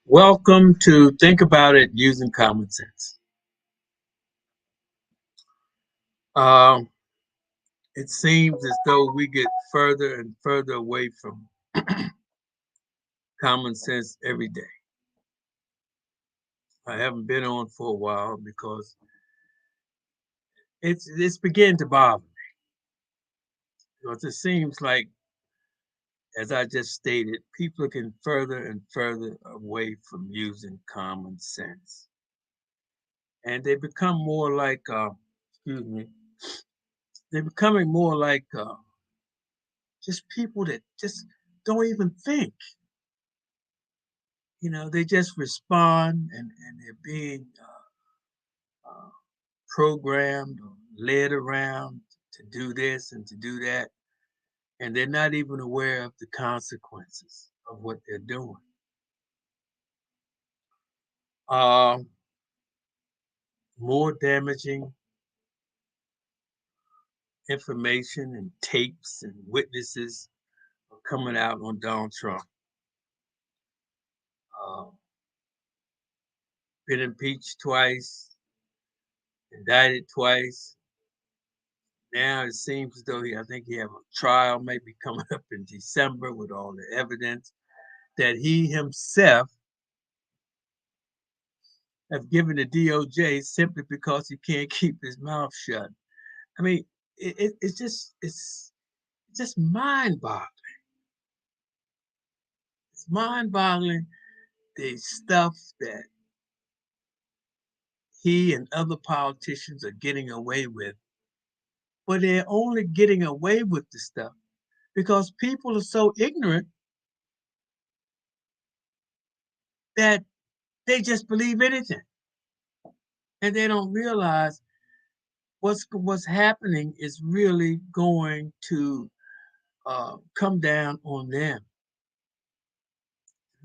Welcome to Think About It Using Common Sense. Um, it seems as though we get further and further away from common sense every day. I haven't been on for a while because it's beginning to bother me. Because it seems like, as I just stated, people are getting further and further away from using common sense. And they become more like, excuse me, they're becoming more like just people that just don't even think. They just respond and they're being programmed or led around to do this and to do that. And they're not even aware of the consequences of what they're doing. Um, More damaging information and tapes and witnesses are coming out on Donald Trump. Uh, been impeached twice, indicted twice. Now it seems as though I think he have a trial maybe coming up in December with all the evidence that he himself have given the DOJ simply because he can't keep his mouth shut. I mean, it's just mind-boggling. It's mind-boggling the stuff that he and other politicians are getting away with, but they're only getting away with the stuff because people are so ignorant that they just believe anything, and they don't realize what's happening is really going to come down on them.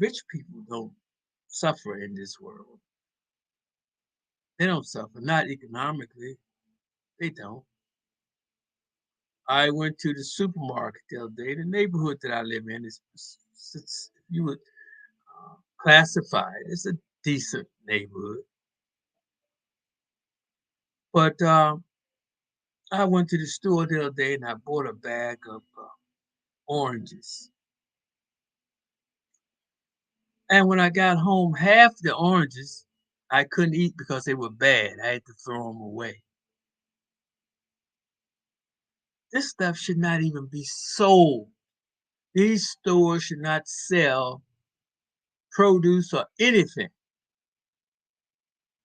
Rich people don't suffer in this world. They don't suffer, not economically. They don't. I went to the supermarket the other day. The neighborhood that I live in you would classify it as a decent neighborhood. But I went to the store the other day and I bought a bag of oranges. And when I got home, half the oranges I couldn't eat because they were bad. I had to throw them away. This stuff should not even be sold. These stores should not sell produce or anything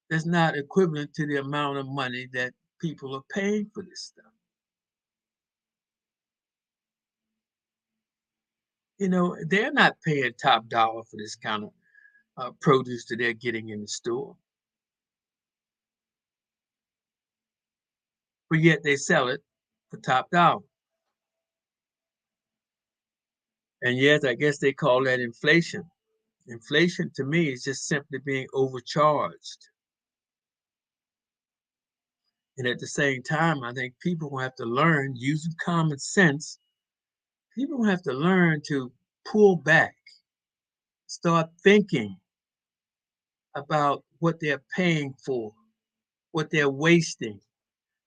that's not equivalent to the amount of money that people are paying for this stuff. They're not paying top dollar for this kind of produce that they're getting in the store, but yet they sell it for top dollar. And yet, I guess they call that inflation. Inflation to me is just simply being overcharged. And at the same time, I think people will have to learn using common sense. People will have to learn to pull back, start thinking about what they're paying for, what they're wasting,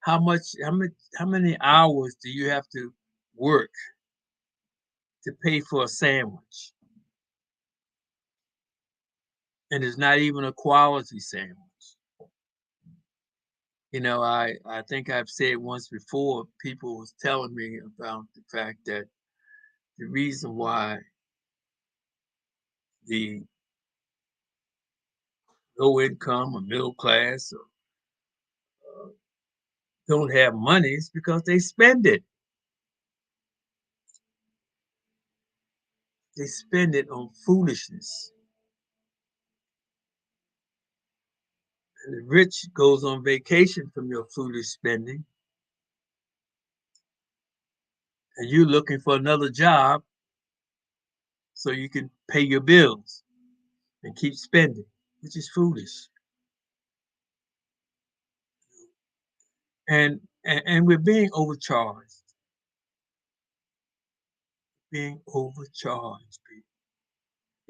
how many hours do you have to work to pay for a sandwich? And it's not even a quality sandwich. I think I've said once before, people was telling me about the fact that the reason why the low income or middle class or, don't have money is because they spend it. They spend it on foolishness. And the rich goes on vacation from your foolish spending, and you're looking for another job so you can pay your bills and keep spending, which is foolish. And we're being overcharged, being overcharged. People.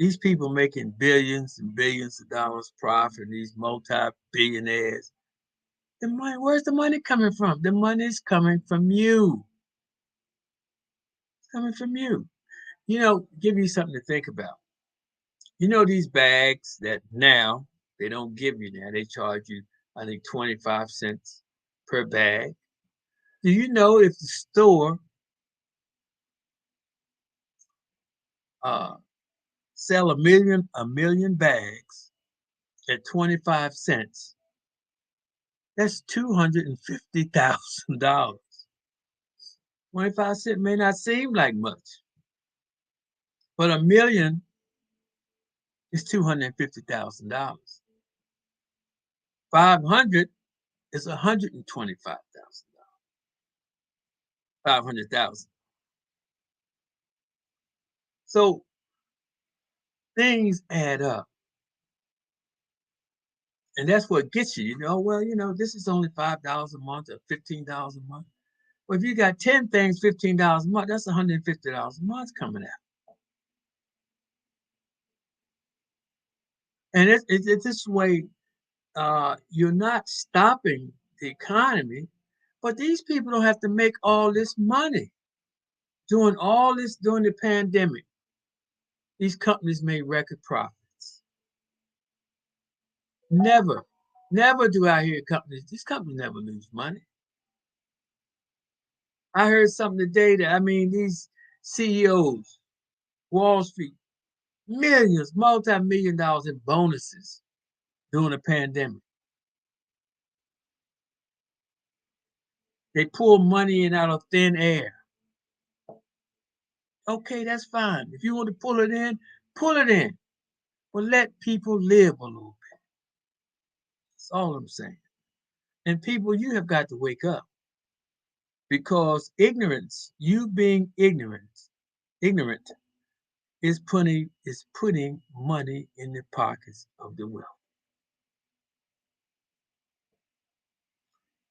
These people making billions and billions of dollars profit, these multi-billionaires. The money, where's the money coming from? The money is coming from you. It's coming from you. Give you something to think about. These bags that now they don't give you now. They charge you, I think, 25 cents per bag. Do you know if the store uh, sell a million bags at 25 cents, that's $250,000. 25 cents may not seem like much, but a million is $250,000. 500 is $125,000. 500,000. So things add up. And that's what gets you. Well, this is only $5 a month or $15 a month. Well, if you got 10 things, $15 a month, that's $150 a month coming out. And it's this way, you're not stopping the economy, but these people don't have to make all this money doing all this during the pandemic. These companies made record profits. Never, never do I hear these companies never lose money. I heard something today these CEOs, Wall Street, millions, multi-million dollars in bonuses during the pandemic. They pull money in out of thin air. Okay, that's fine. If you want to pull it in, pull it in. But let people live a little bit. That's all I'm saying. And people, you have got to wake up. Because ignorance, you being ignorant, is putting money in the pockets of the wealthy.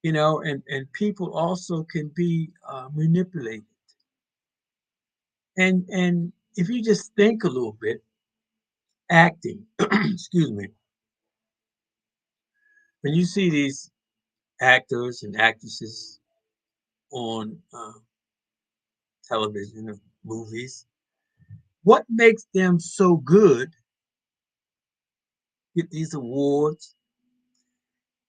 And people also can be manipulated. And if you just think a little bit, acting, excuse me, when you see these actors and actresses on television or movies, what makes them so good, get these awards,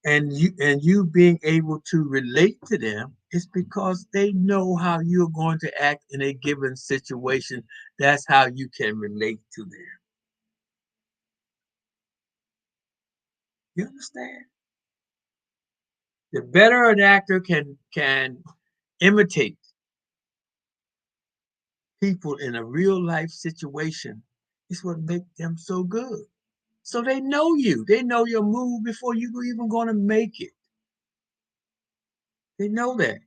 and you being able to relate to them is because they know how you're going to act in a given situation. That's how you can relate to them. You understand? The better an actor can imitate people in a real life situation is what makes them so good. So they know you. They know your move before you even going to make it. They know that.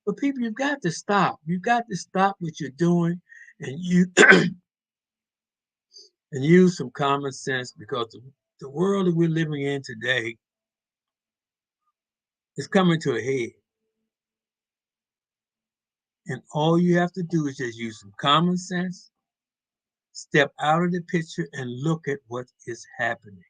But people, you've got to stop. You've got to stop what you're doing and you and use some common sense because the world that we're living in today is coming to a head. And all you have to do is just use some common sense, step out of the picture and look at what is happening.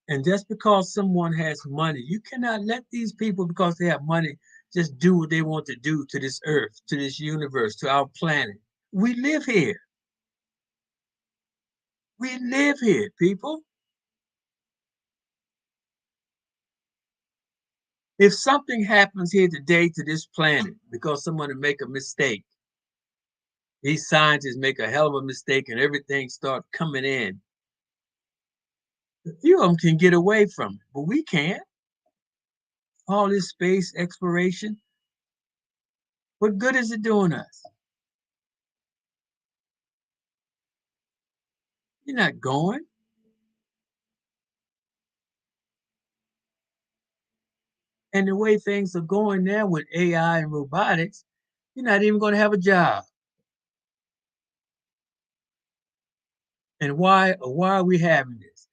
And just because someone has money, you cannot let these people, because they have money, just do what they want to do to this earth, to this universe, to our planet. We live here. We live here, people. If something happens here today to this planet because someone make a mistake, these scientists make a hell of a mistake and everything starts coming in, a few of them can get away from it, but we can't. All this space exploration, what good is it doing us? You're not going. And the way things are going now with AI and robotics, you're not even going to have a job. And why are we having this?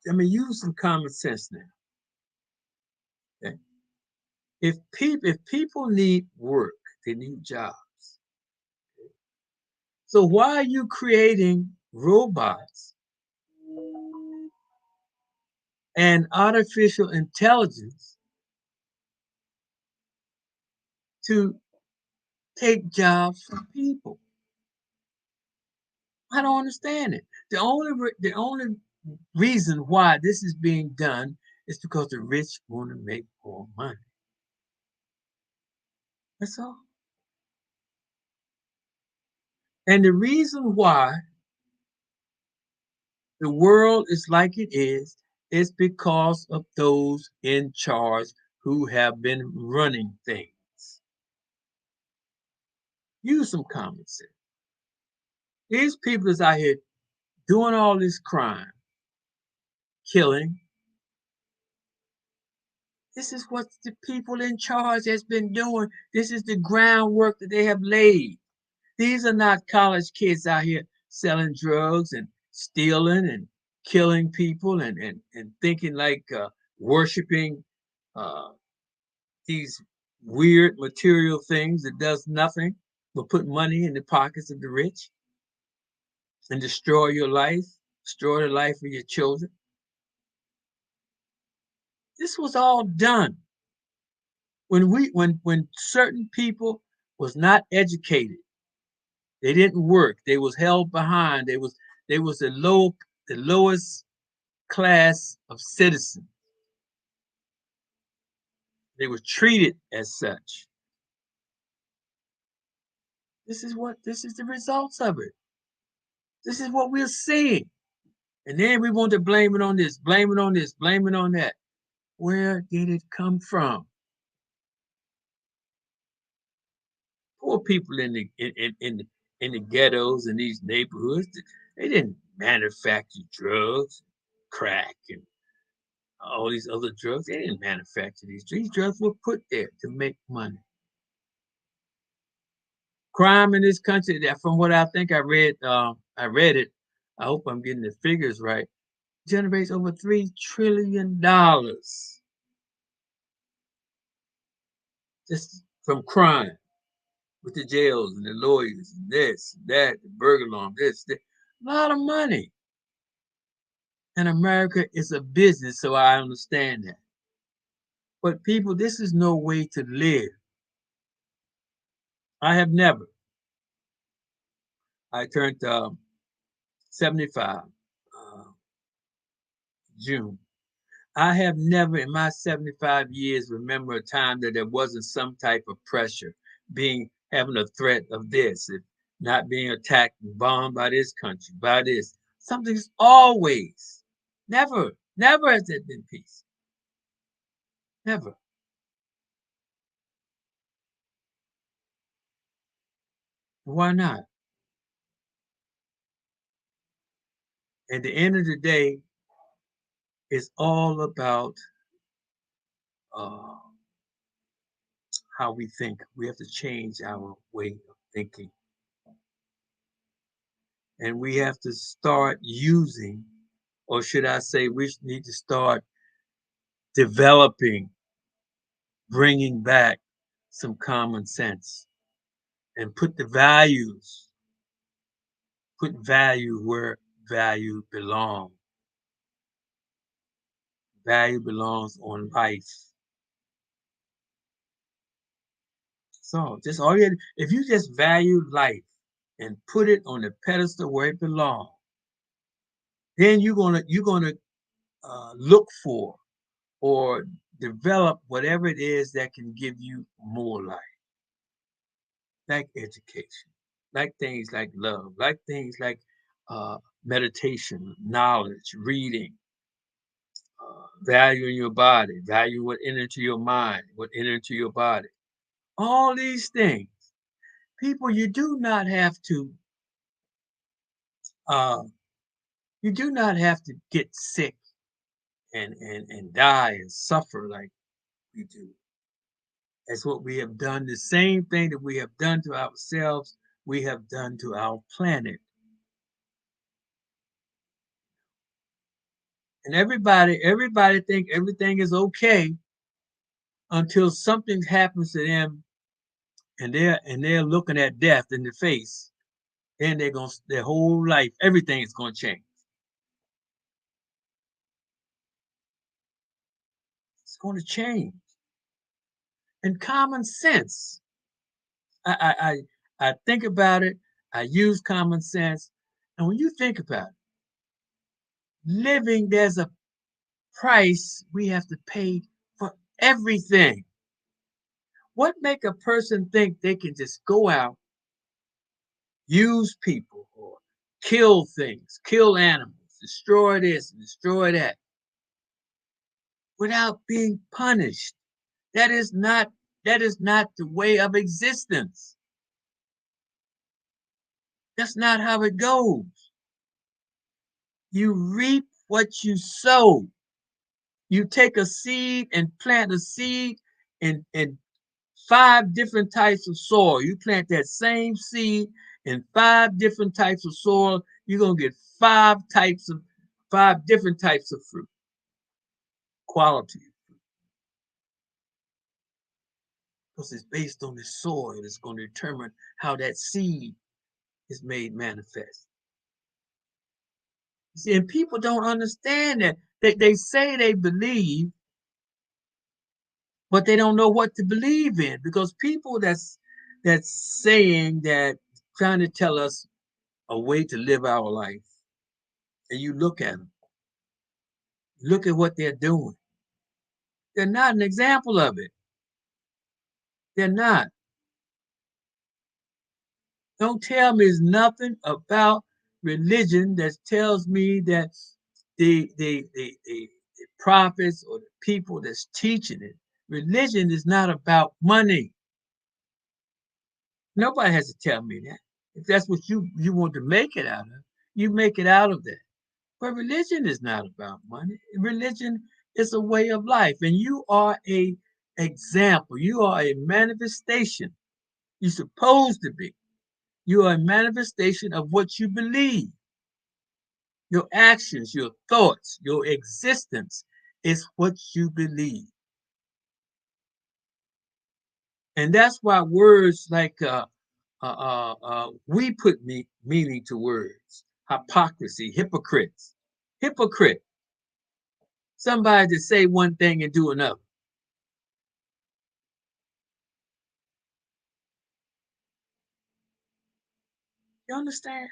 Use some common sense now. Okay? If people need work, they need jobs. So why are you creating robots and artificial intelligence to take jobs from people? I don't understand it. The only reason why this is being done is because the rich want to make more money. That's all. And the reason why the world is like it is because of those in charge who have been running things. Use some common sense. These people is out here doing all this crime, killing. This is what the people in charge has been doing. This is the groundwork that they have laid. These are not college kids out here selling drugs and stealing and killing people and thinking like worshiping uh, these weird material things that does nothing but put money in the pockets of the rich and destroy your life, destroy the life of your children. This was all done when certain people was not educated. They didn't work. They was held behind. They was the lowest class of citizens. They were treated as such. This is the results of it. This is what we're seeing. And then we want to blame it on this, blame it on this, blame it on that. Where did it come from? Poor people in the ghettos and these neighborhoods, they didn't manufacture drugs, crack, and all these other drugs. They didn't manufacture these. These drugs were put there to make money. Crime in this country, from what I think I read it. I hope I'm getting the figures right. Generates over $3 trillion just from crime, with the jails and the lawyers and this, that, the burglar alarm, this, that. A lot of money. And America is a business, so I understand that. But people, this is no way to live. I have never. I turned 75 uh, June. I have never in my 75 years remember a time that there wasn't some type of pressure, having a threat of this, if not being attacked and bombed by this country, by this. Something's always, never has there been peace. Never. Why not? At the end of the day, it's all about uh, how we think. We have to change our way of thinking. And we have to start using, or should I say, we need to start developing, bringing back some common sense and put value where value belongs. Value belongs on life. So just all you if you just value life and put it on the pedestal where it belongs, then you're gonna look for or develop whatever it is that can give you more life, like education, like things like love, like things like uh, meditation, knowledge, reading, value in your body, value what enter into your mind, what enter into your body. All these things, people, uh, you do not have to get sick and die and suffer like we do. That's what we have done. The same thing that we have done to ourselves, we have done to our planet. And everybody think everything is okay until something happens to them and they're looking at death in the face then their whole life, everything is gonna change. It's gonna change. And common sense. I think about it, I use common sense. And when you think about it, living, there's a price we have to pay for everything. What make a person think they can just go out, use people, or kill things, kill animals, destroy this and destroy that without being punished? That is not the way of existence. That's not how it goes. You reap what you sow. You take a seed and plant a seed in 5 different types of soil. You plant that same seed in 5 different types of soil, you're gonna get 5 different types of fruit, quality. Because it's based on the soil. It's going to determine how that seed is made manifest. See, and people don't understand that. They say they believe, but they don't know what to believe in, because people that's saying that, trying to tell us a way to live our life, and you look at them, look at what they're doing. They're not an example of it. They're not. Don't tell me there's nothing about religion that tells me that the prophets or the people that's teaching it, religion is not about money. Nobody has to tell me that. If that's what you want to make it out of, you make it out of that. But religion is not about money. Religion is a way of life, and you are a example. You are a manifestation. You're supposed to be. You are a manifestation of what you believe. Your actions, your thoughts, your existence is what you believe. And that's why words like we put meaning to words. Hypocrisy, hypocrites, hypocrite. Somebody to say one thing and do another. You understand?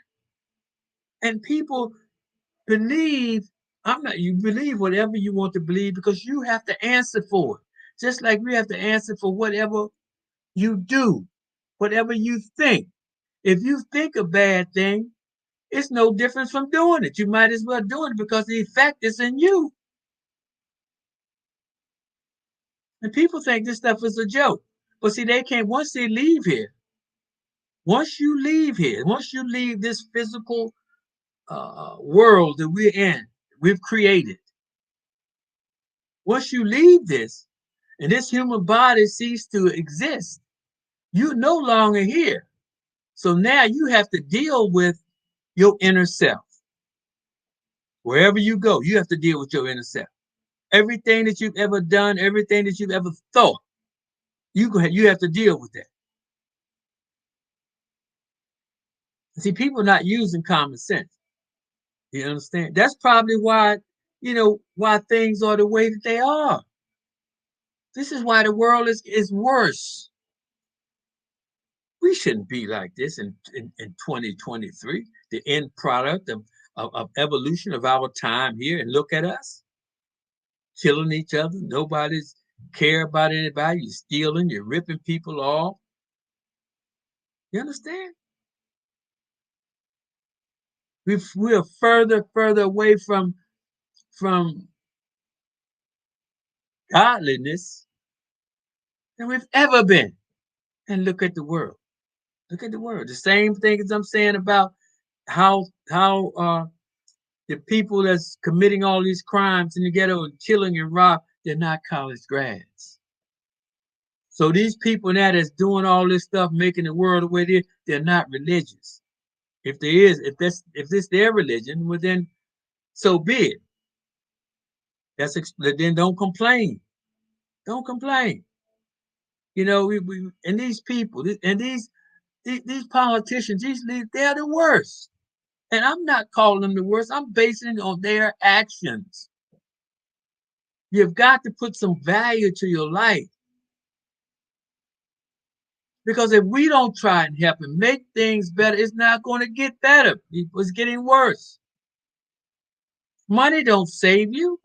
And people believe, I'm not, you believe whatever you want to believe because you have to answer for it. Just like we have to answer for whatever you do, whatever you think. If you think a bad thing, it's no difference from doing it. You might as well do it because the effect is in you. And people think this stuff is a joke. But see, they can't, once they leave here, once you leave this physical world that we're in, we've created, once you leave this and this human body ceases to exist, you're no longer here. So now you have to deal with your inner self. Wherever you go, you have to deal with your inner self. Everything that you've ever done, everything that you've ever thought, you have to deal with that. See, people are not using common sense. You understand? That's probably why, why things are the way that they are. This is why the world is worse. We shouldn't be like this in 2023, the end product of evolution of our time here. And look at us killing each other. Nobody's care about anybody. You're stealing, you're ripping people off. You understand? We're further away from godliness than we've ever been. And look at the world. Look at the world. The same thing as I'm saying about how the people that's committing all these crimes in the ghetto and killing and rob, they're not college grads. So these people now that's doing all this stuff, making the world the way it is, they're not religious. If this their religion, well then so be it. Then don't complain. Don't complain. And these people and these These politicians, these leaders, they're the worst. And I'm not calling them the worst. I'm basing it on their actions. You've got to put some value to your life. Because if we don't try and help and make things better, it's not going to get better. It's getting worse. Money don't save you.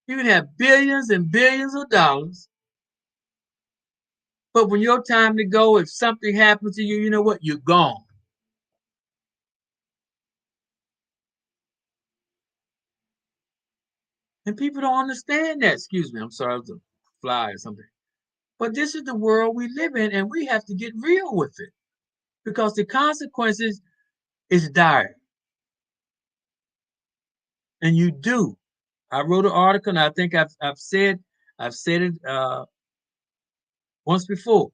You can have billions and billions of dollars, but when your time to go, if something happens to you, you know what? You're gone. And people don't understand that. Excuse me, I'm sorry, it was a fly or something. But this is the world we live in, and we have to get real with it because the consequences is dire. And you do. I wrote an article, and I think I've said it once before.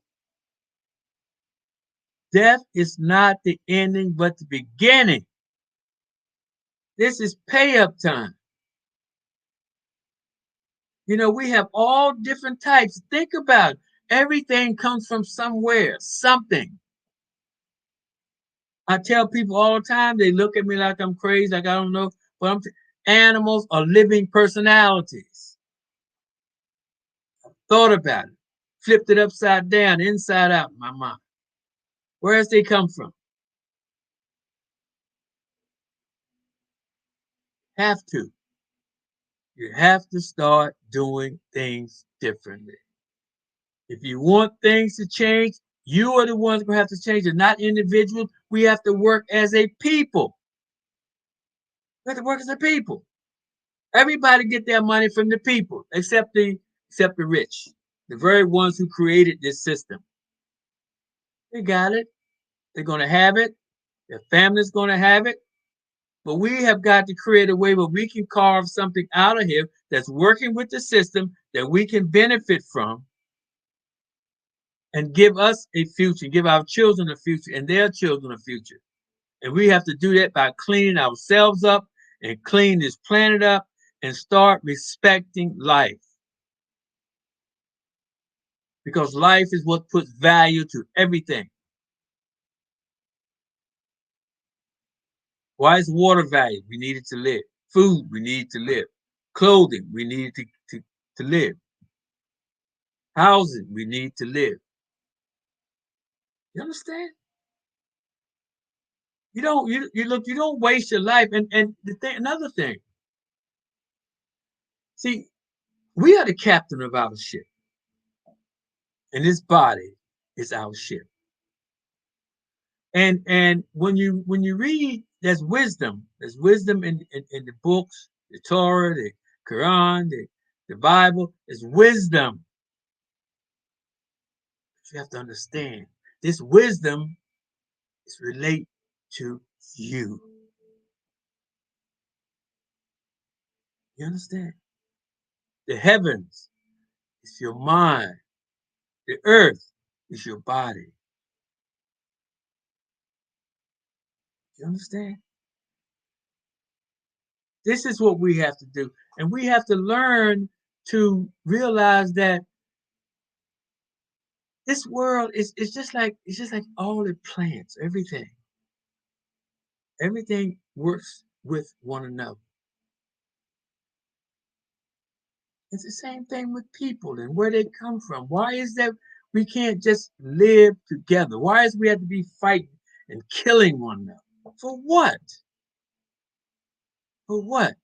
Death is not the ending, but the beginning. This is pay up time. You know, we have all different types. Think about it. Everything comes from somewhere, something. I tell people all the time, they look at me like I'm crazy, like I don't know, but animals are living personalities. Thought about it, flipped it upside down, inside out in my mind. Where else they come from? Have to. You have to start doing things differently. If you want things to change, you are the ones who have to change it, not individuals. We have to work as a people. We have to work as a people. Everybody get their money from the people, except the rich, the very ones who created this system. They got it. They're gonna have it. Their family's gonna have it. But we have got to create a way where we can carve something out of here that's working with the system that we can benefit from and give us a future, give our children a future and their children a future. And we have to do that by cleaning ourselves up and clean this planet up and start respecting life. Because life is what puts value to everything. Why is water valued? We need it to live. Food, we need to live. Clothing, we need to live. Housing, we need to live. You understand? You don't waste your life. And another thing, see, we are the captain of our ship, and this body is our ship. And when you read, there's wisdom in the books, the Torah, the Quran, the Bible. There's wisdom. But you have to understand this wisdom is relate to you. You understand? The heavens is your mind. The earth is your body. You understand? This is what we have to do. And we have to learn to realize that this world is just like all the plants, everything. Everything works with one another. It's the same thing with people and where they come from. Why is that we can't just live together? Why is we have to be fighting and killing one another? For what? For what?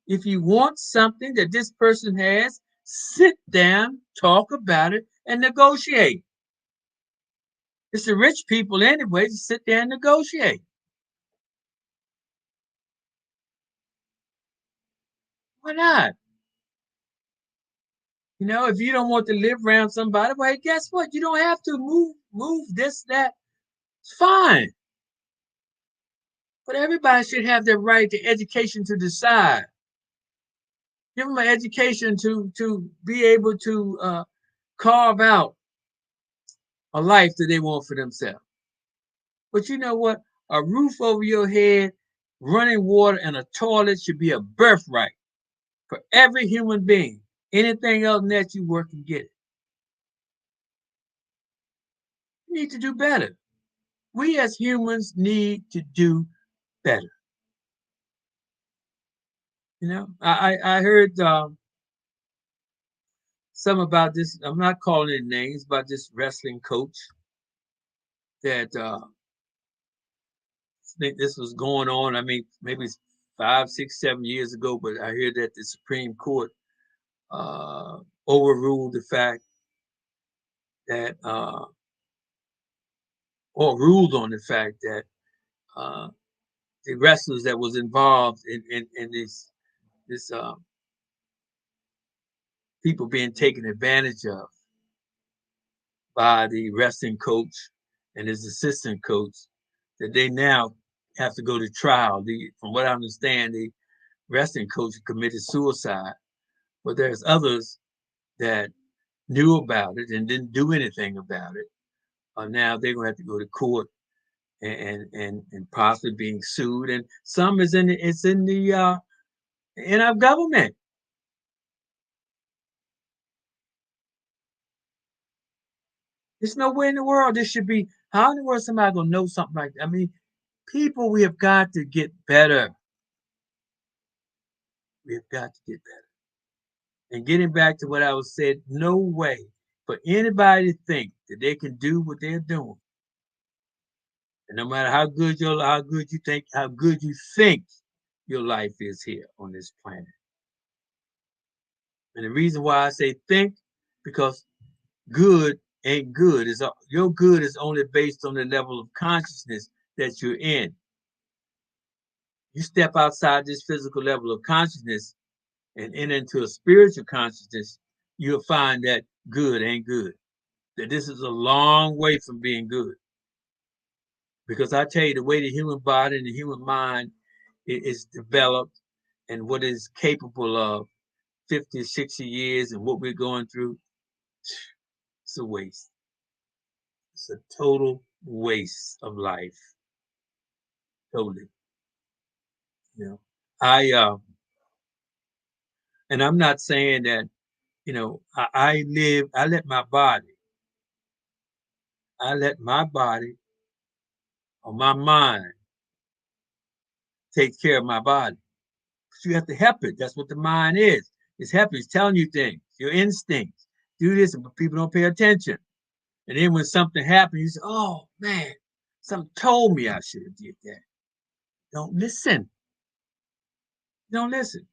If you want something that this person has, sit down, talk about it, and negotiate. It's the rich people anyway to sit there and negotiate. Why not? If you don't want to live around somebody, well, hey, guess what? You don't have to move this, that. It's fine. But everybody should have their right to education to decide. Give them an education to be able to carve out a life that they want for themselves. But you know what? A roof over your head, running water, and a toilet should be a birthright for every human being. Anything else than that, you work and get it. need to do better. We as humans need to do better. You know, I heard some about this. I'm not calling it names, about this wrestling coach that think this was going on. I mean, maybe 5, 6, 7 years ago, but I hear that the Supreme Court uh, overruled the fact that, or ruled on the fact that uh, the wrestlers that was involved in this people being taken advantage of by the wrestling coach and his assistant coach, that they now have to go to trial. From what I understand, the wrestling coach committed suicide, but there's others that knew about it and didn't do anything about it. Now they're gonna have to go to court and possibly being sued. And some is in our government. There's nowhere in the world this should be. How in the world somebody gonna know something like that? I mean, people, we have got to get better. We have got to get better. And getting back to what I was said, no way for anybody to think that they can do what they're doing. And no matter how good how good you think your life is here on this planet. And the reason why I say think, because good ain't good. Your good is only based on the level of consciousness that you're in. You step outside this physical level of consciousness and enter into a spiritual consciousness, you'll find that good ain't good. That this is a long way from being good. Because I tell you, the way the human body and the human mind is developed and what it's capable of 50, 60 years and what we're going through, it's a waste. It's a total waste of life. Totally. You know, and I'm not saying that, I let my body or my mind take care of my body. But you have to help it. That's what the mind is. It's helping, it's telling you things, your instincts. Do this, but people don't pay attention. And then when something happens, you say, oh man, something told me I should have did that. Don't listen. Don't listen.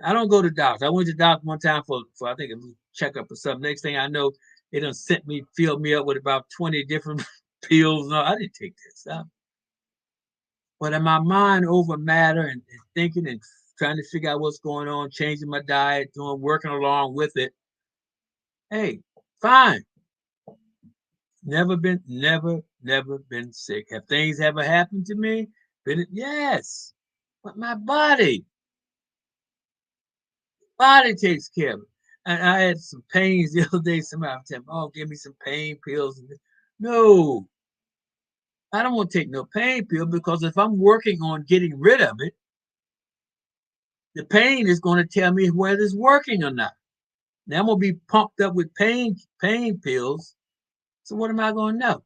I don't go to doctors. I went to doctor one time for I think a checkup or something. Next thing I know, they done filled me up with about 20 different pills. No, I didn't take that stuff. But in my mind over matter and thinking and trying to figure out what's going on, changing my diet, working along with it. Hey, fine. Never been sick. Have things ever happened to me? Yes. But my body takes care of it. And I had some pains the other day. Somebody said, oh, give me some pain pills. No, I don't want to take no pain pill because if I'm working on getting rid of it, the pain is going to tell me whether it's working or not. Now I'm going to be pumped up with pain pills. So what am I going to know?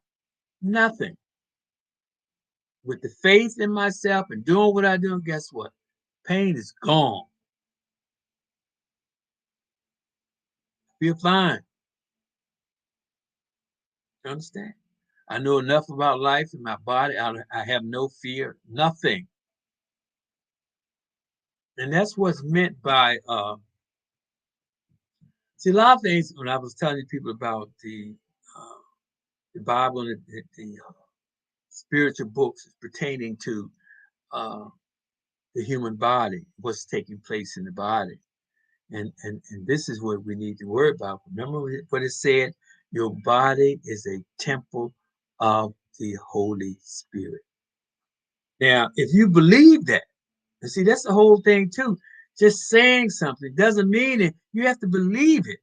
Nothing. With the faith in myself and doing what I do, guess what? Pain is gone. Feel fine. You understand? I know enough about life and my body. I have no fear, nothing. And that's what's meant by, see, a lot of things when I was telling people about the Bible and the spiritual books pertaining to uh, the human body, what's taking place in the body. And this is what we need to worry about. Remember what it said? Your body is a temple of the Holy Spirit. Now, if you believe that, and see, that's the whole thing too. Just saying something doesn't mean it. You have to believe it.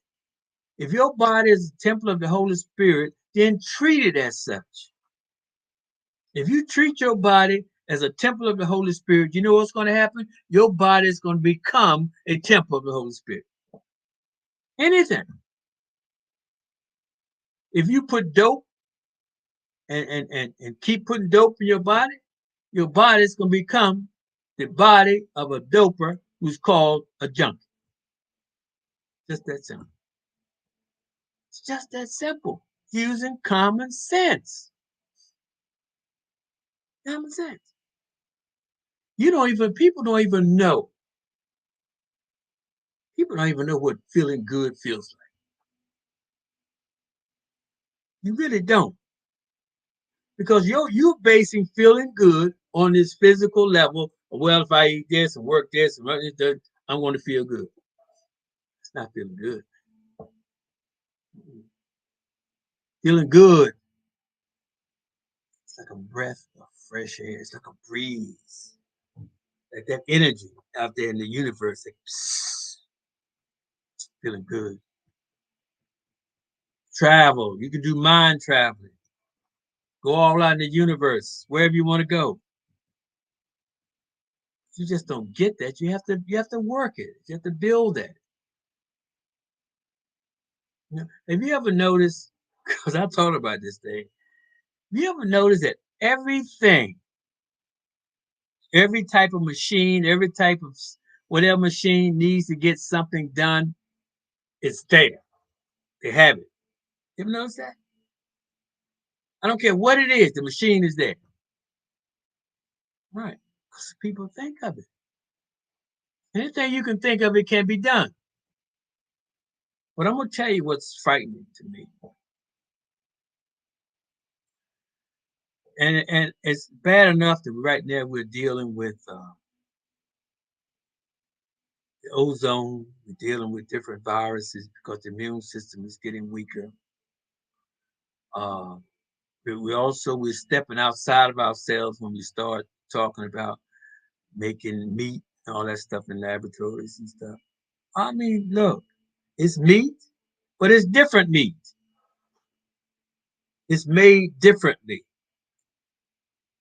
If your body is a temple of the Holy Spirit, then treat it as such. If you treat your body as a temple of the Holy Spirit, you know what's going to happen? Your body is going to become a temple of the Holy Spirit. Anything. If you put dope and keep putting dope in your body's gonna become the body of a doper who's called a junkie. Just that simple. It's just that simple. Using common sense. Common sense. People don't even know. People don't even know what feeling good feels like. You really don't. Because you're basing feeling good on this physical level. Well, if I eat this and work this and run this, I'm going to feel good. It's not feeling good. Feeling good. It's like a breath of fresh air. It's like a breeze. Like that energy out there in the universe. Like, psst, feeling good. Travel. You can do mind traveling. Go all out in the universe, wherever you want to go. You just don't get that. You have to work it. You have to build that. Have you ever noticed? Because I thought about this thing. Have you ever noticed that everything, every type of machine, every type of whatever machine needs to get something done, it's there. They have it. You ever notice that? I don't care what it is, the machine is there. Right. Because people think of it. Anything you can think of, it can be done. But I'm going to tell you what's frightening to me. And it's bad enough that right now we're dealing with the ozone, we're dealing with different viruses because the immune system is getting weaker. But we're stepping outside of ourselves when we start talking about making meat and all that stuff in laboratories and stuff. I mean, look, it's meat, but it's different meat. It's made differently.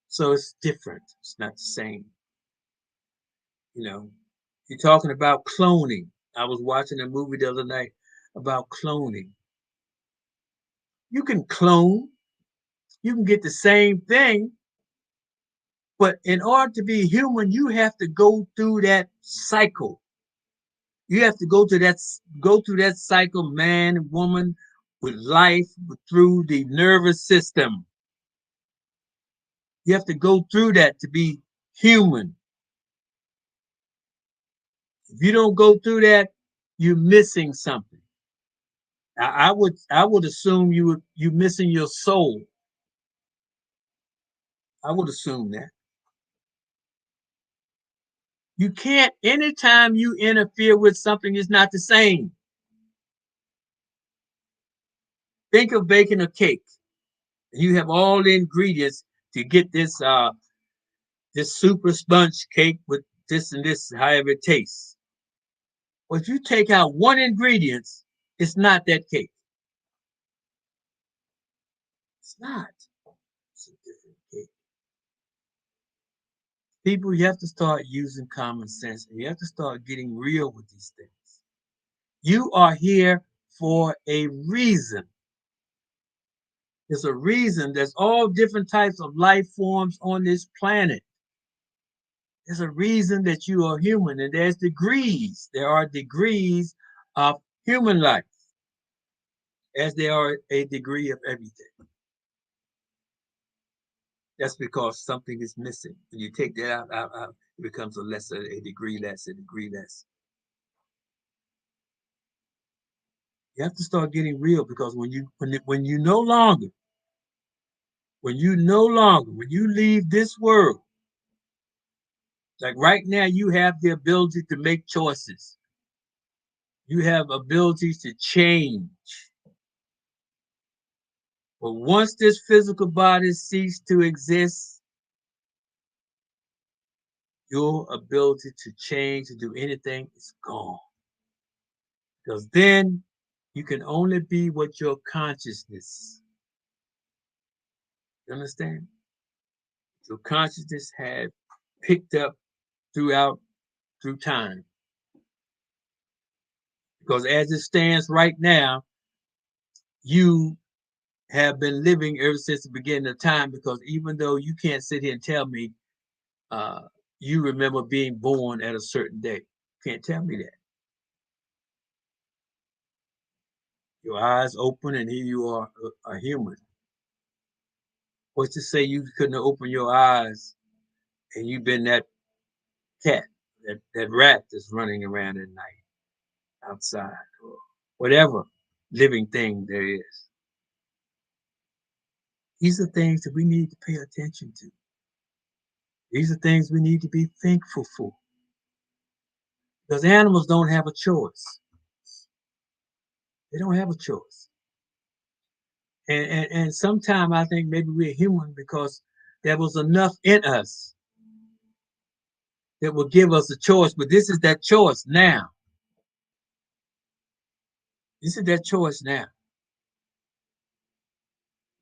So it's different. It's not the same. You know, you're talking about cloning. I was watching a movie the other night about cloning. You can clone, you can get the same thing, but in order to be human, you have to go through that cycle. You have to go through that cycle, man, woman, with life, through the nervous system. You have to go through that to be human. If you don't go through that, you're missing something. I would assume you're missing your soul. I would assume that. You can't, anytime you interfere with something, it's not the same. Think of baking a cake. You have all the ingredients to get this super sponge cake with this and this, however it tastes. But if you take out one ingredient, it's not that cake. It's not. It's a different cake. People, you have to start using common sense and you have to start getting real with these things. You are here for a reason. There's a reason. There's all different types of life forms on this planet. There's a reason that you are human, and there's degrees. There are degrees of human life, as there are a degree of everything. That's because something is missing. When you take that out, it becomes a degree less, a degree less. You have to start getting real because when you no longer, when you leave this world, like right now, you have the ability to make choices. You have abilities to change. But once this physical body ceases to exist, your ability to change, to do anything is gone. Because then you can only be what your consciousness. You understand? Your consciousness had picked up through time. Because as it stands right now, you have been living ever since the beginning of time, because even though you can't sit here and tell me uh, you remember being born at a certain day, you can't tell me that. Your eyes open and here you are, a human. What's to say you couldn't open your eyes and you've been that cat, that rat that's running around at night outside, or whatever living thing there is? These are things that we need to pay attention to. These are things we need to be thankful for, because animals don't have a choice. They don't have a choice. And sometimes I think maybe we're human because there was enough in us that will give us a choice. But this is that choice now. This is that choice now.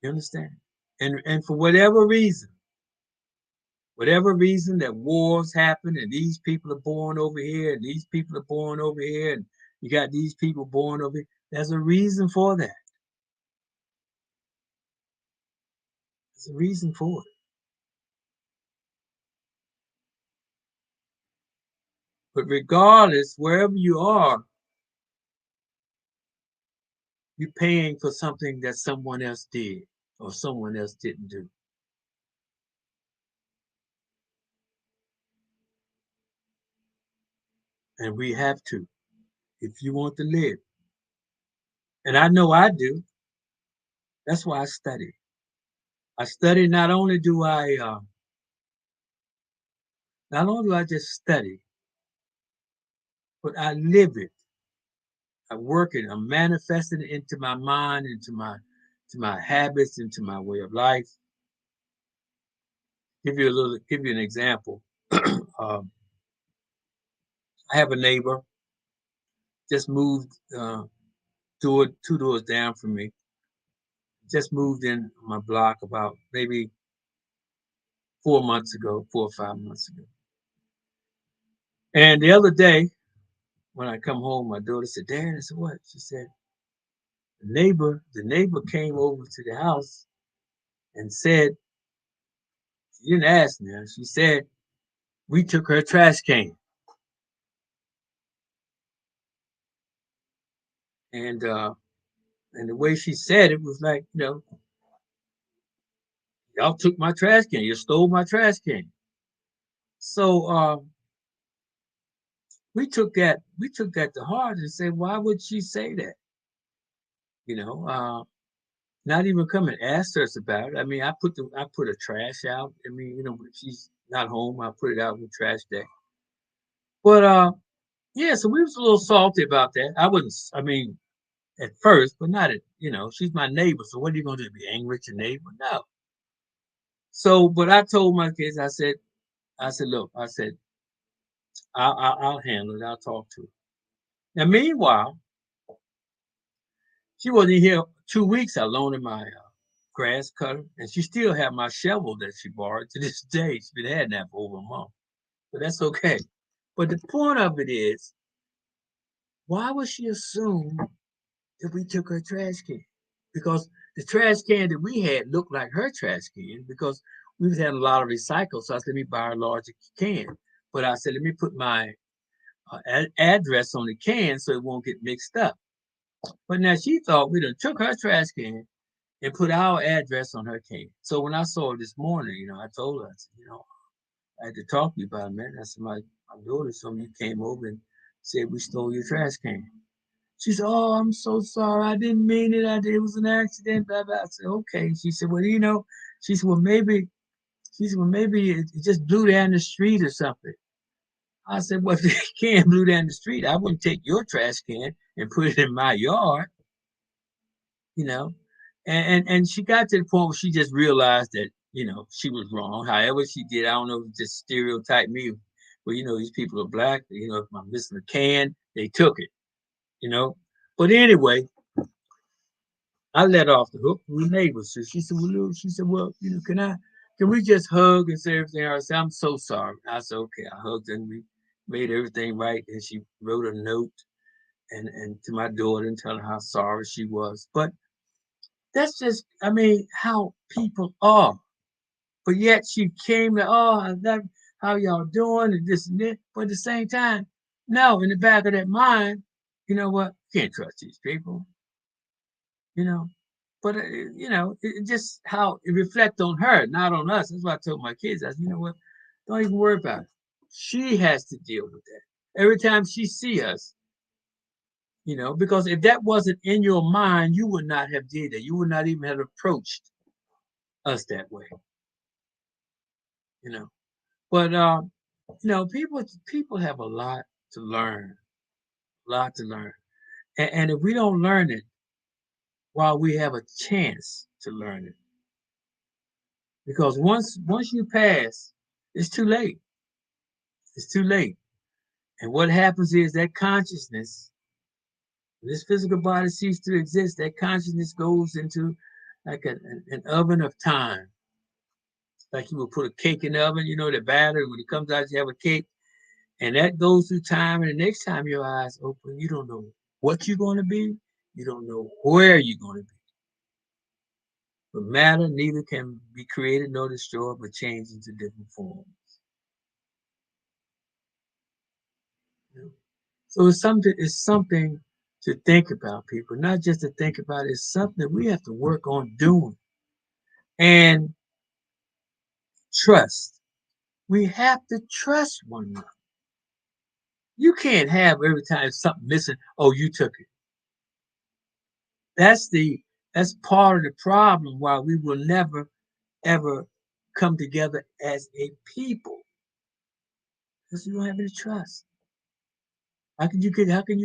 You understand? And for whatever reason that wars happen and these people are born over here and these people are born over here and you got these people born over here, there's a reason for that. There's a reason for it. But regardless, wherever you are, you're paying for something that someone else did or someone else didn't do. And we have to, if you want to live. And I know I do. That's why I study. I study. Not only do I just study, but I live it. I work it. I'm manifesting it into my mind, to my habits, into my way of life. Give you an example. um, I have a neighbor just moved two doors down from me. Just moved in my block about maybe 4 months ago, 4 or 5 months ago. And the other day, when I come home, my daughter said, "Dad," I said, "What?" She said, the neighbor came over to the house and said, she didn't ask me, she said, we took her trash can. And and the way she said it was like, y'all took my trash can, you stole my trash can. So we took that to heart and said, why would she say that? You know, not even come and ask us about it. I mean, I put her trash out. I mean, when she's not home, I put it out with trash day. But yeah, so we was a little salty about that. I wouldn't. I mean, at first, but not at. She's my neighbor. So what are you going to do? Be angry at your neighbor? No. So, but I told my kids. I said, look. I said, I'll handle it. I'll talk to her. Now, meanwhile, she wasn't here 2 weeks. I loaned her my grass cutter, and she still have my shovel that she borrowed to this day. She's been having that for over a month, but that's okay. But the point of it is, why would she assume that we took her trash can? Because the trash can that we had looked like her trash can because we was having a lot of recycles. So I said, let me buy a larger can. But I said, let me put my address on the can so it won't get mixed up. But now she thought we done took her trash can and put our address on her can. So when I saw her this morning, I told her, I said, I had to talk to you about it, man. I said, my daughter told me you came over and said we stole your trash can. She said, "Oh, I'm so sorry. I didn't mean it. It was an accident." Blah, blah. I said, "Okay." She said, "Well, she said, well, maybe it just blew down the street or something." I said, "Well, if the can blew down the street, I wouldn't take your trash can and put it in my yard, you know." And she got to the point where she just realized that she was wrong. However, she did. I don't know if it just stereotyped me. But these people are black. If I'm missing a can, they took it. You know. But anyway, I let off the hook. We neighbors. So she said, "Well, Lou," she said, "Well, can we just hug and say everything?" I said, "I'm so sorry." I said, "Okay." I hugged her and we made everything right. And she wrote a note and to my daughter and tell her how sorry she was. But That's just, I mean, how people are. But yet she came to, oh, that, how y'all doing and this and that. But at the same time, no, in the back of that mind, you know what? Can't trust these people, you know. But it just how it reflect on her, not on us. That's why I told my kids, I said, you know what? Don't even worry about it. She has to deal with that every time she see us, because if that wasn't in your mind, you would not have did that. You would not even have approached us that way, you know. But people have a lot to learn, a lot to learn, and if we don't learn it while we have a chance to learn it, because once you pass, it's too late. It's too late. And what happens is that consciousness, when this physical body ceases to exist, that consciousness goes into like an oven of time. Like you would put a cake in the oven, the batter, when it comes out, you have a cake. And that goes through time. And the next time your eyes open, you don't know what you're going to be. You don't know where you're going to be. But matter neither can be created nor destroyed, but change into different forms. So it's something to think about, people. Not just to think about it, it's something that we have to work on doing. And trust. We have to trust one another. You can't have every time something missing, oh, you took it. That's the that's part of the problem why we will never ever come together as a people. Because we don't have any trust. How can you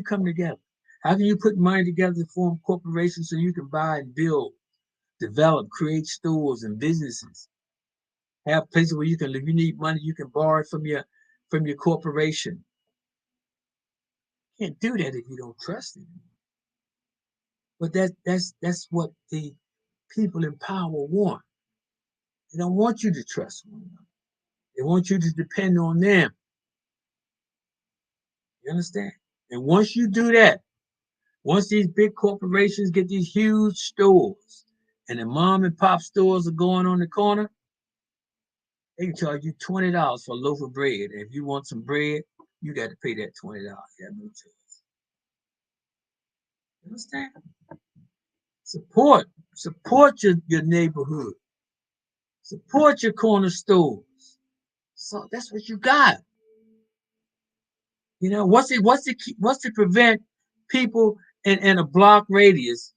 come together? How can you put money together to form corporations so you can buy and build, develop, create stores and businesses? Have places where you can live. You need money, you can borrow it from your corporation. You can't do that if you don't trust it. But that's what the people in power want. They don't want you to trust one another. They want you to depend on them. You understand? And once you do that, once these big corporations get these huge stores, and the mom and pop stores are going on the corner, they can charge you $20 for a loaf of bread. And if you want some bread, you got to pay that $20. You have no choice. You understand? Support. Support your neighborhood. Support your corner stores. So that's what you got. What's to prevent people in a block radius?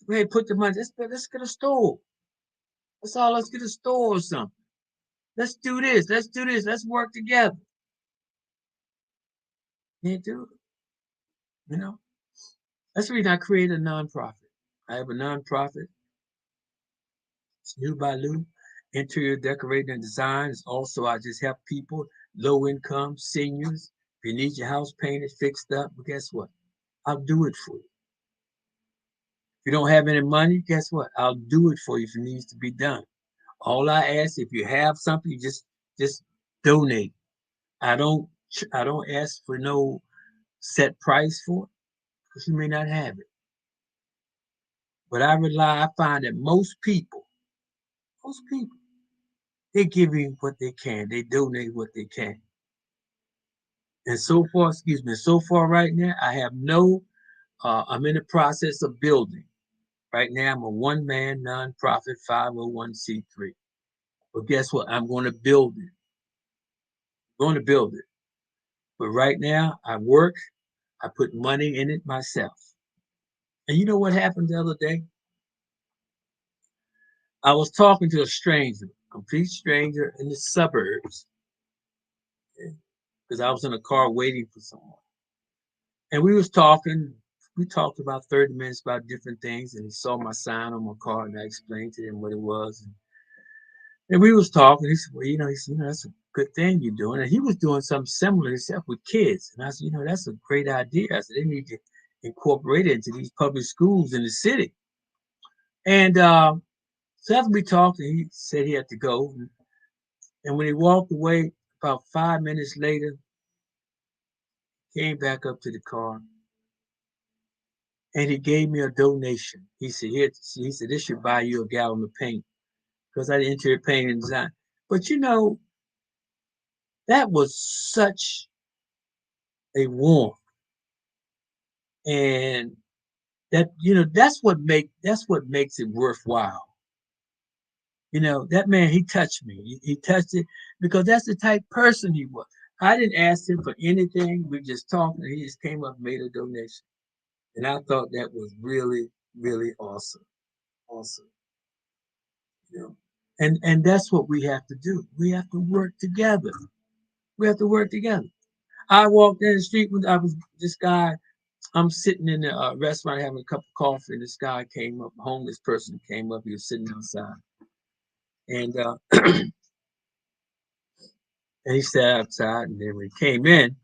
Hey, put the money. Let's get a store. That's all. Let's get a store or something. Let's do this. Let's do this. Let's work together. Can't do it. You know. That's the reason I created a nonprofit. I have a nonprofit. It's New by Lou, interior decorating and design. It's also I just help people, low income, seniors. If you need your house painted, fixed up, but guess what? I'll do it for you. If you don't have any money, guess what? I'll do it for you if it needs to be done. All I ask, if you have something, you just donate. I don't I don't ask for no set price for it because you may not have it. But I find that most people, they give you what they can. They donate what they can. And so far, excuse me, so far right now, I have no, I'm in the process of building. Right now, I'm a one man nonprofit 501c3. But guess what? I'm going to build it. I'm going to build it. But right now, I work, I put money in it myself. And you know what happened the other day? I was talking to a stranger, complete stranger in the suburbs, because I was in a car waiting for someone. And we was talking. We talked about 30 minutes about different things, and he saw my sign on my car, and I explained to him what it was. And we was talking. He said, "Well, he said, that's a good thing you're doing." And he was doing something similar himself with kids. And I said, that's a great idea. I said, they need to incorporate it into these public schools in the city. And so after we talked, and he said he had to go. And when he walked away, about 5 minutes later, came back up to the car. and he gave me a donation. He said, "Here," he said, "This should buy you a gallon of paint," because I did interior paint and design. But you know, that was such a warmth, and that that's what makes it worthwhile. That man, he touched me. He touched it because that's the type person he was. I didn't ask him for anything. We just talked, and he just came up and made a donation. And I thought that was really, really awesome. Awesome. You know. And that's what we have to do. We have to work together. We have to work together. I walked in the street when I was this guy. I'm sitting in the restaurant having a cup of coffee, and this guy came up, homeless person came up. He was sitting outside, and and he sat outside. And then when he came in,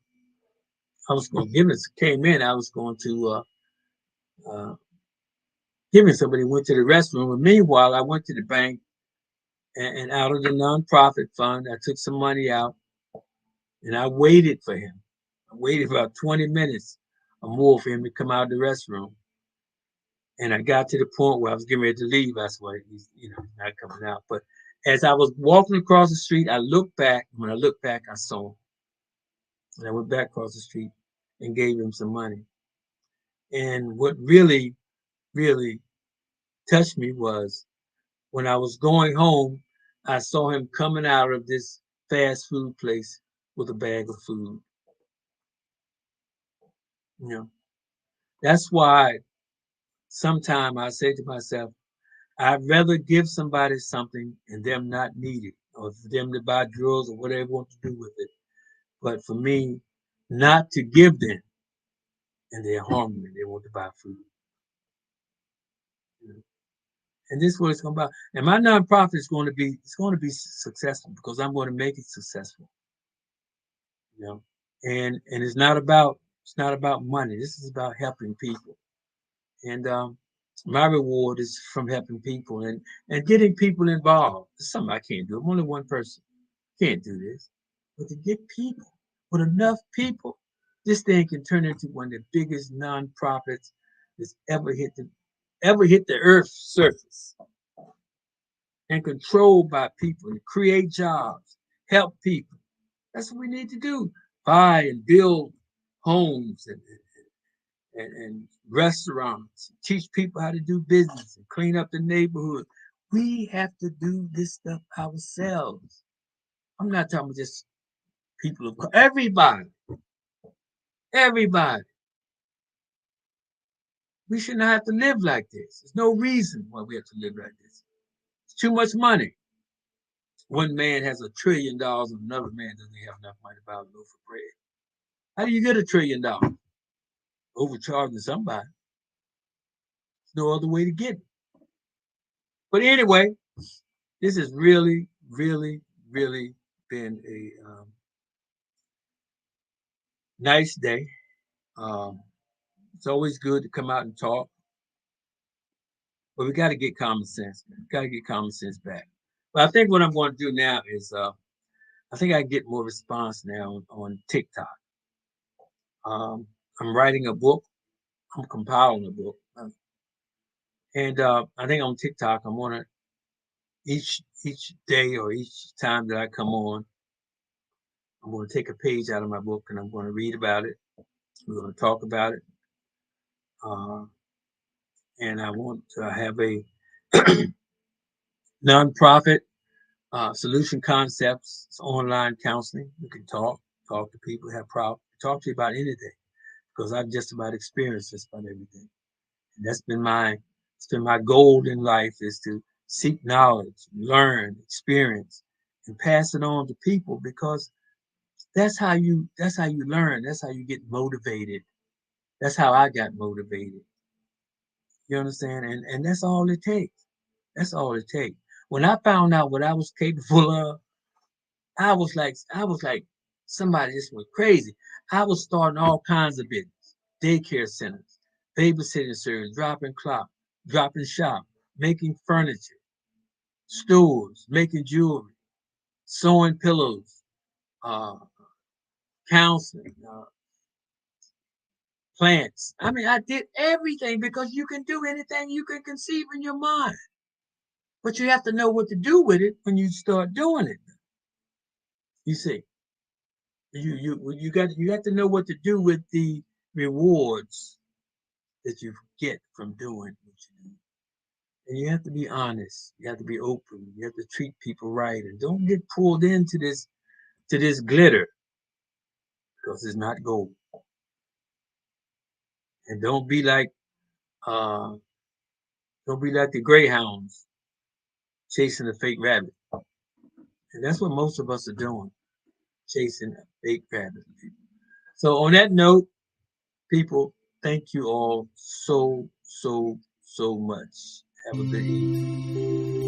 I was going to give him. Came in, I was going to uh, give him somebody. Went to the restroom, and meanwhile, I went to the bank, and out of the nonprofit fund, I took some money out, and I waited for him. I waited about 20 minutes or more for him to come out of the restroom. And I got to the point where I was getting ready to leave. That's why he's, not coming out. But as I was walking across the street, I looked back. When I looked back, I saw him. And I went back across the street and gave him some money. And what really, really touched me was when I was going home, I saw him coming out of this fast food place with a bag of food. You know, that's why sometimes I say to myself, I'd rather give somebody something and them not need it, or for them to buy drugs or whatever they want to do with it. But for me, not to give them and they're hungry, they want to buy food. You know? And this is what it's going to be. And my nonprofit is going to be successful because I'm going to make it successful. You know, and it's not about money. This is about helping people. And my reward is from helping people and getting people involved. It's something I can't do. I'm only one person. Can't do this. But to get people, with enough people, this thing can turn into one of the biggest nonprofits that's ever hit the earth's surface, and controlled by people and create jobs, help people. That's what we need to do. Buy and build homes and restaurants, teach people how to do business and clean up the neighborhood. We have to do this stuff ourselves. I'm not talking about just people of everybody, everybody. We should not have to live like this. There's no reason why we have to live like this. It's too much money. One man has $1 trillion, and another man doesn't have enough money to buy a loaf of bread. How do you get $1 trillion? Overcharging somebody. There's no other way to get it. But anyway, this has really, really, really been a nice day. Um, it's always good to come out and talk, but we got to get common sense. Man. Got to get common sense back. But I think what I'm going to do now is I think I get more response now on TikTok. I'm writing a book. I'm compiling a book, and I think on TikTok I'm gonna each day or each time that I come on, I'm going to take a page out of my book and I'm going to read about it. We're going to talk about it, uh, and I want to have a nonprofit solution concepts. It's online counseling. You can talk to people who have problems, talk to you about anything because I've just about experienced just about everything. And it's been my goal in life is to seek knowledge, learn, experience, and pass it on to people because that's how you learn. That's how you get motivated. That's how I got motivated. You understand? And that's all it takes. That's all it takes. When I found out what I was capable of, I was like somebody just went crazy. I was starting all kinds of business, daycare centers, babysitting service, dropping shop, making furniture, stores, making jewelry, sewing pillows, uh, counseling, plants. I mean, I did everything because you can do anything you can conceive in your mind. But you have to know what to do with it when you start doing it. You see, you got to know what to do with the rewards that you get from doing what you do. And you have to be honest. You have to be open. You have to treat people right, and don't get pulled into this glitter because it's not gold. And uh, don't be like the greyhounds chasing a fake rabbit. And that's what most of us are doing, chasing a fake rabbit. So on that note, people, thank you all so much. Have a good evening.